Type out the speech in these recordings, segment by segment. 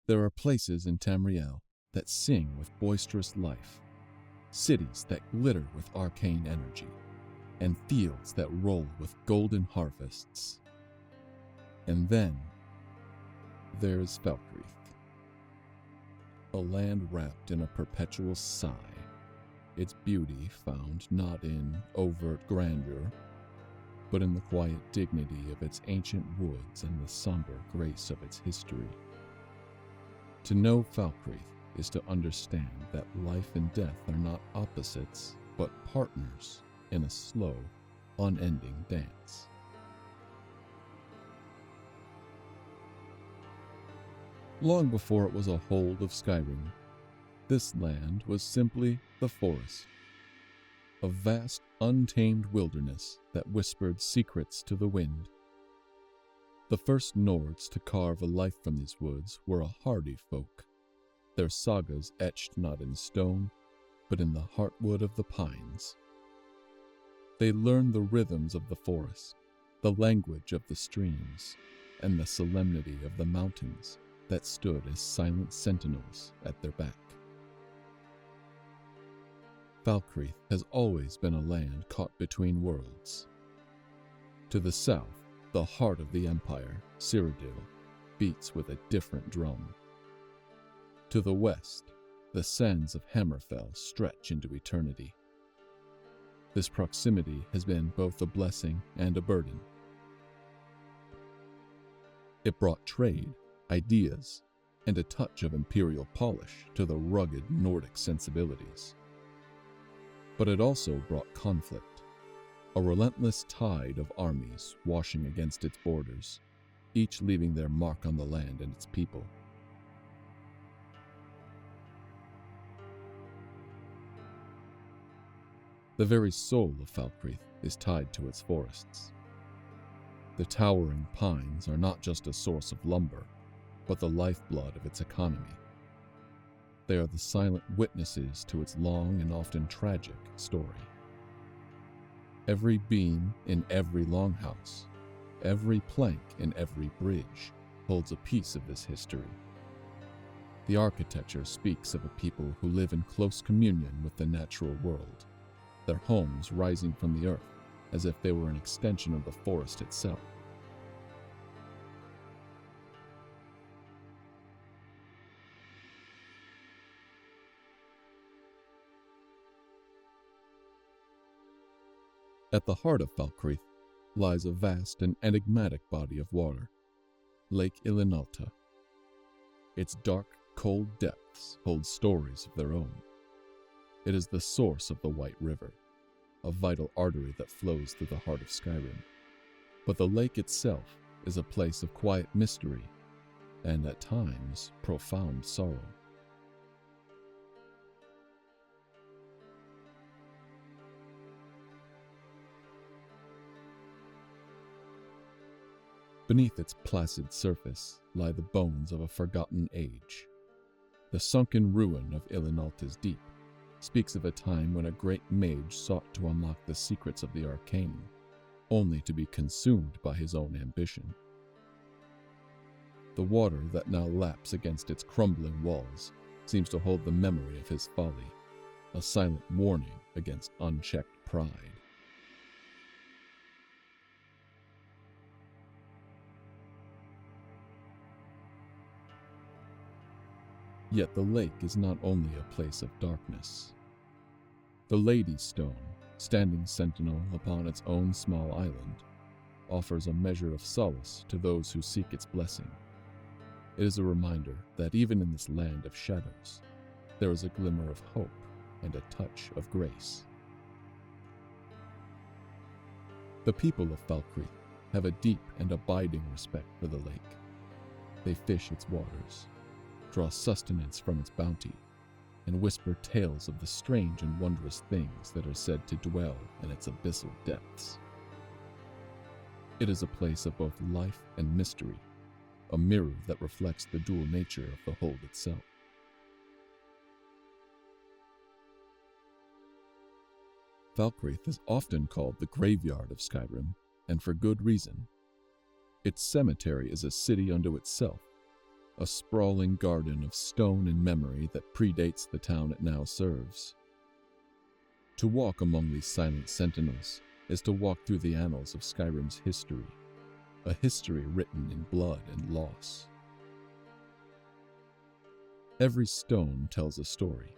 There are places in Tamriel that sing with boisterous life, cities that glitter with arcane energy, and fields that roll with golden harvests. And then there's Falkreath, a land wrapped in a perpetual sigh, its beauty found not in overt grandeur, but in the quiet dignity of its ancient woods and the somber grace of its history. To know Falkreath is to understand that life and death are not opposites, but partners in a slow, unending dance. Long before it was a hold of Skyrim, this land was simply the forest, a vast, untamed wilderness that whispered secrets to the wind. The first Nords to carve a life from these woods were a hardy folk, their sagas etched not in stone, but in the heartwood of the pines. They learned the rhythms of the forest, the language of the streams, and the solemnity of the mountains that stood as silent sentinels at their back. Falkreath has always been a land caught between worlds. To the south, the heart of the empire, Cyrodiil, beats with a different drum. To the west, the sands of Hammerfell stretch into eternity. This proximity has been both a blessing and a burden. It brought trade, ideas, and a touch of imperial polish to the rugged Nordic sensibilities. But it also brought conflict, a relentless tide of armies washing against its borders, each leaving their mark on the land and its people. The very soul of Falkreath is tied to its forests. The towering pines are not just a source of lumber, but the lifeblood of its economy. They are the silent witnesses to its long and often tragic story. Every beam in every longhouse, every plank in every bridge holds a piece of this history. The architecture speaks of a people who live in close communion with the natural world, their homes rising from the earth as if they were an extension of the forest itself. At the heart of Falkreath lies a vast and enigmatic body of water, Lake Ilinalta. Its dark, cold depths hold stories of their own. It is the source of the White River, a vital artery that flows through the heart of Skyrim. But the lake itself is a place of quiet mystery and, at times, profound sorrow. Beneath its placid surface lie the bones of a forgotten age. The sunken ruin of Ilinalta's deep speaks of a time when a great mage sought to unlock the secrets of the arcane, only to be consumed by his own ambition. The water that now laps against its crumbling walls seems to hold the memory of his folly, a silent warning against unchecked pride. Yet the lake is not only a place of darkness. The Lady's Stone, standing sentinel upon its own small island, offers a measure of solace to those who seek its blessing. It is a reminder that even in this land of shadows, there is a glimmer of hope and a touch of grace. The people of Falkreath have a deep and abiding respect for the lake. They fish its waters, draw sustenance from its bounty, and whisper tales of the strange and wondrous things that are said to dwell in its abyssal depths. It is a place of both life and mystery, a mirror that reflects the dual nature of the hold itself. Falkreath is often called the graveyard of Skyrim, and for good reason. Its cemetery is a city unto itself, a sprawling garden of stone and memory that predates the town it now serves. To walk among these silent sentinels is to walk through the annals of Skyrim's history, a history written in blood and loss. Every stone tells a story.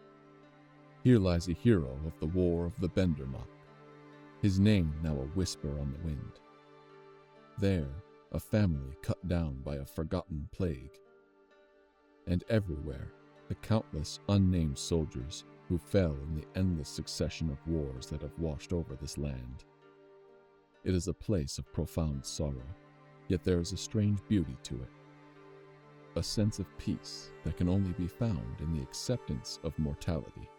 Here lies a hero of the War of the Bendermach, his name now a whisper on the wind. There, a family cut down by a forgotten plague. And everywhere, the countless unnamed soldiers who fell in the endless succession of wars that have washed over this land. It is a place of profound sorrow, yet there is a strange beauty to it. A sense of peace that can only be found in the acceptance of mortality.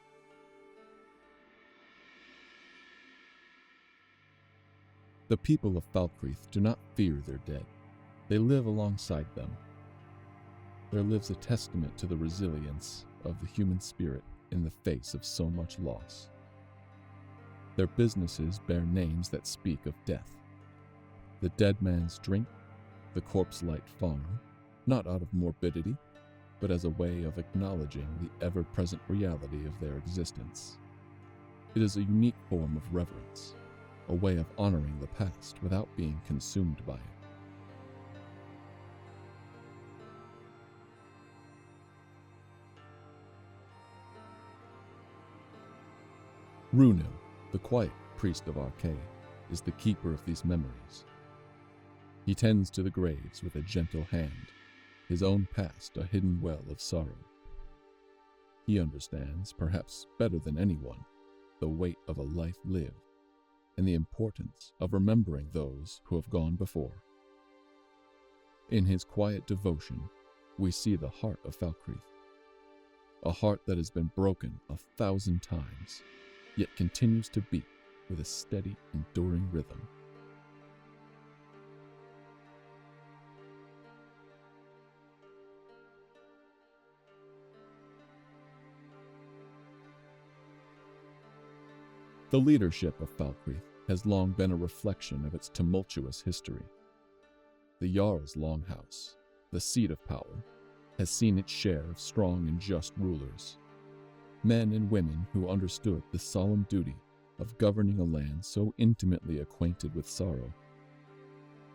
The people of Falkreath do not fear their dead. They live alongside them. There lives a testament to the resilience of the human spirit in the face of so much loss. Their businesses bear names that speak of death. The dead man's drink, the corpse-light farm, not out of morbidity, but as a way of acknowledging the ever-present reality of their existence. It is a unique form of reverence, a way of honoring the past without being consumed by it. Runil, the quiet priest of Arkay, is the keeper of these memories. He tends to the graves with a gentle hand, his own past a hidden well of sorrow. He understands, perhaps better than anyone, the weight of a life lived and the importance of remembering those who have gone before. In his quiet devotion, we see the heart of Falkreath, a heart that has been broken 1,000 times, yet continues to beat with a steady, enduring rhythm. The leadership of Falkreath has long been a reflection of its tumultuous history. The Jarl's Longhouse, the seat of power, has seen its share of strong and just rulers, men and women who understood the solemn duty of governing a land so intimately acquainted with sorrow.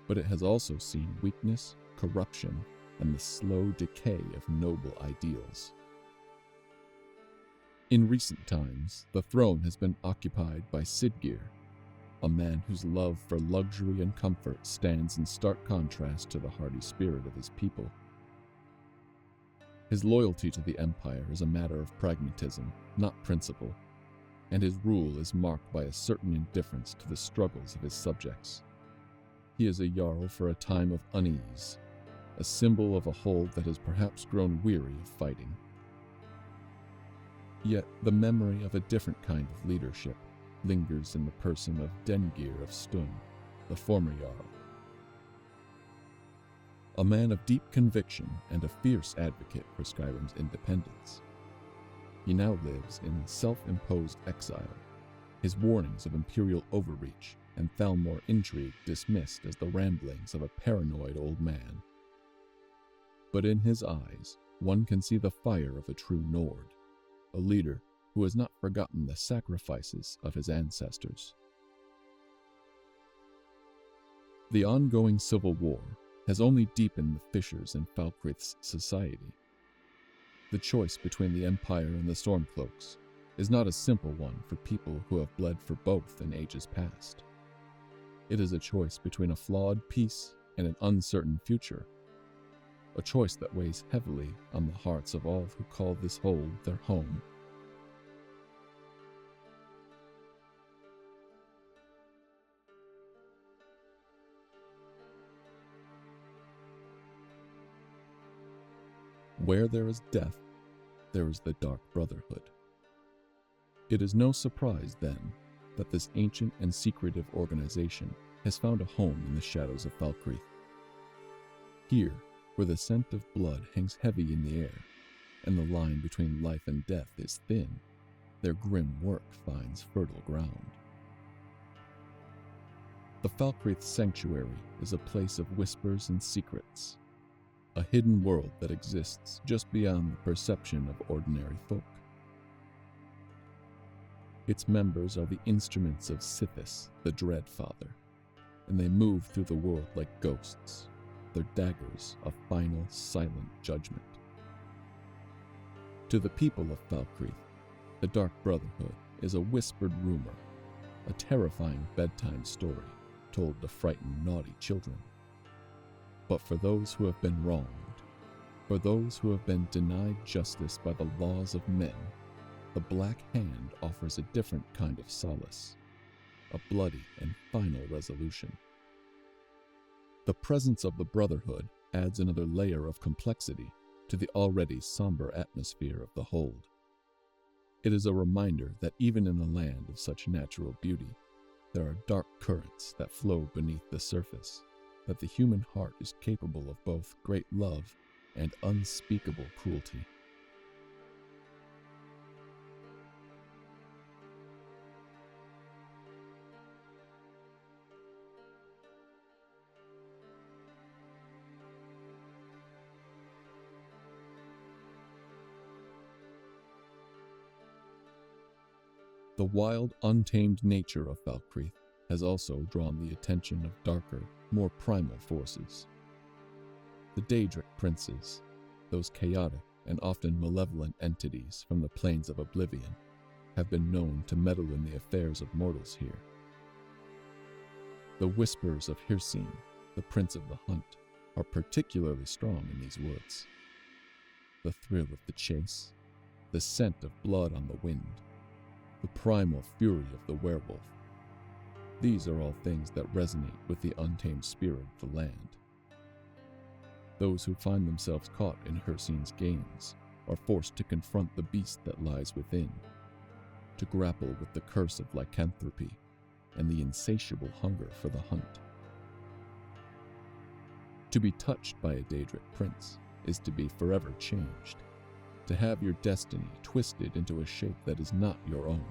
But it has also seen weakness, corruption, and the slow decay of noble ideals. In recent times, the throne has been occupied by Siggeir, a man whose love for luxury and comfort stands in stark contrast to the hardy spirit of his people. His loyalty to the Empire is a matter of pragmatism, not principle, and his rule is marked by a certain indifference to the struggles of his subjects. He is a Jarl for a time of unease, a symbol of a hold that has perhaps grown weary of fighting. Yet the memory of a different kind of leadership lingers in the person of Dengir of Stun, the former Jarl. A man of deep conviction and a fierce advocate for Skyrim's independence. He now lives in self-imposed exile, his warnings of imperial overreach and Thalmor intrigue dismissed as the ramblings of a paranoid old man. But in his eyes, one can see the fire of a true Nord, a leader who has not forgotten the sacrifices of his ancestors. The ongoing civil war has only deepened the fissures in Falkreath's society. The choice between the Empire and the Stormcloaks is not a simple one for people who have bled for both in ages past. It is a choice between a flawed peace and an uncertain future, a choice that weighs heavily on the hearts of all who call this hold their home. Where there is death, there is the Dark Brotherhood. It is no surprise, then, that this ancient and secretive organization has found a home in the shadows of Falkreath. Here, where the scent of blood hangs heavy in the air, and the line between life and death is thin, their grim work finds fertile ground. The Falkreath Sanctuary is a place of whispers and secrets. a hidden world that exists just beyond the perception of ordinary folk. Its members are the instruments of Sithis, the Dread Father, and they move through the world like ghosts, their daggers of final, silent judgment. To the people of Falkreath, the Dark Brotherhood is a whispered rumor, a terrifying bedtime story told to frighten naughty children. But for those who have been wronged, for those who have been denied justice by the laws of men, the Black Hand offers a different kind of solace, a bloody and final resolution. The presence of the Brotherhood adds another layer of complexity to the already somber atmosphere of the Hold. It is a reminder that even in a land of such natural beauty, there are dark currents that flow beneath the surface, that the human heart is capable of both great love and unspeakable cruelty. The wild, untamed nature of Falkreath has also drawn the attention of darker, more primal forces. The Daedric Princes, those chaotic and often malevolent entities from the plains of oblivion, have been known to meddle in the affairs of mortals here. The whispers of Hircine, the Prince of the Hunt, are particularly strong in these woods. The thrill of the chase, the scent of blood on the wind, the primal fury of the werewolf. These are all things that resonate with the untamed spirit of the land. Those who find themselves caught in Hircine's games are forced to confront the beast that lies within, to grapple with the curse of lycanthropy and the insatiable hunger for the hunt. To be touched by a Daedric Prince is to be forever changed, to have your destiny twisted into a shape that is not your own.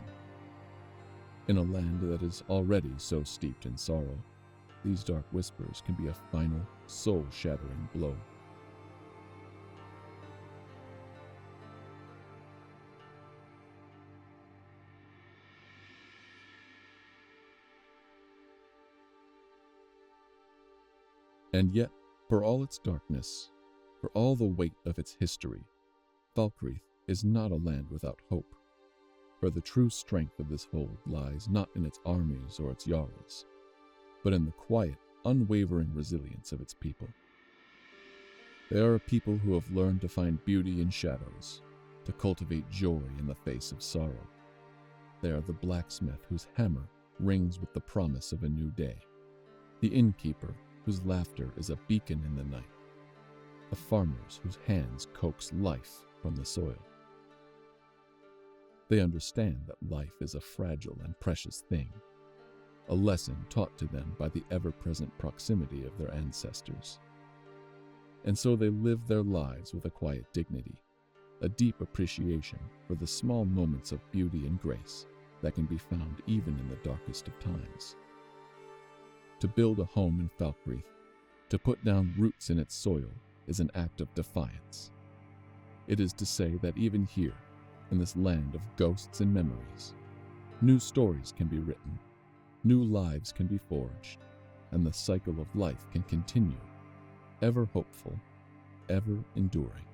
In a land that is already so steeped in sorrow, these dark whispers can be a final, soul-shattering blow. And yet, for all its darkness, for all the weight of its history, Falkreath is not a land without hope, for the true strength of this hold lies not in its armies or its jarls, but in the quiet, unwavering resilience of its people. They are a people who have learned to find beauty in shadows, to cultivate joy in the face of sorrow. They are the blacksmith whose hammer rings with the promise of a new day, the innkeeper whose laughter is a beacon in the night, the farmers whose hands coax life from the soil. They understand that life is a fragile and precious thing, a lesson taught to them by the ever-present proximity of their ancestors. And so they live their lives with a quiet dignity, a deep appreciation for the small moments of beauty and grace that can be found even in the darkest of times. To build a home in Falkreath, to put down roots in its soil, is an act of defiance. It is to say that even here, in this land of ghosts and memories, new stories can be written, new lives can be forged, and the cycle of life can continue, ever hopeful, ever enduring.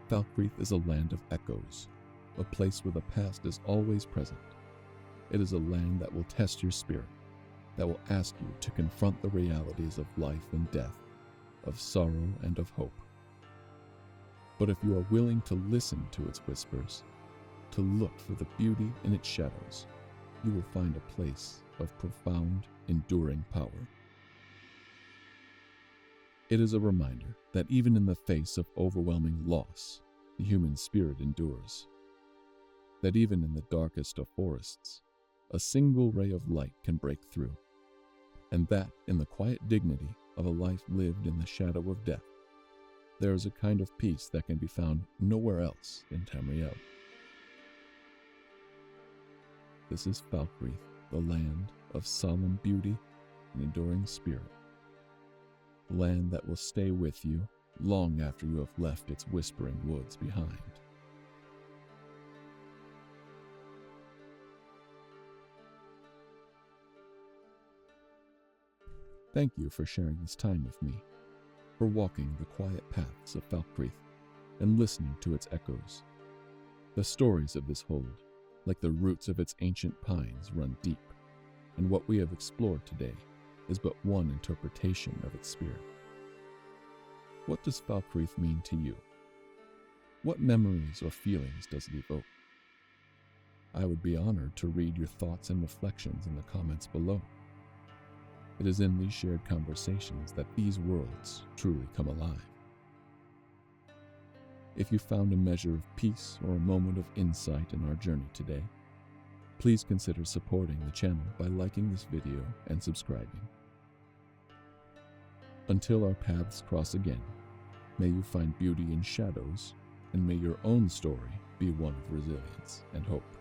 Falkreath is a land of echoes, a place where the past is always present. It is a land that will test your spirit, that will ask you to confront the realities of life and death, of sorrow and of hope. But if you are willing to listen to its whispers, to look for the beauty in its shadows, you will find a place of profound, enduring power. It is a reminder that even in the face of overwhelming loss, the human spirit endures. That even in the darkest of forests, a single ray of light can break through. And that in the quiet dignity of a life lived in the shadow of death, there is a kind of peace that can be found nowhere else in Tamriel. This is Falkreath, the land of solemn beauty and enduring spirit. The land that will stay with you long after you have left its whispering woods behind. Thank you for sharing this time with me, for walking the quiet paths of Falkreath and listening to its echoes. The stories of this hold, like the roots of its ancient pines, run deep, and what we have explored today is but one interpretation of its spirit. What does Falkreath mean to you? What memories or feelings does it evoke? I would be honored to read your thoughts and reflections in the comments below. It is in these shared conversations that these worlds truly come alive. If you found a measure of peace or a moment of insight in our journey today, please consider supporting the channel by liking this video and subscribing. Until our paths cross again, may you find beauty in shadows, and may your own story be one of resilience and hope.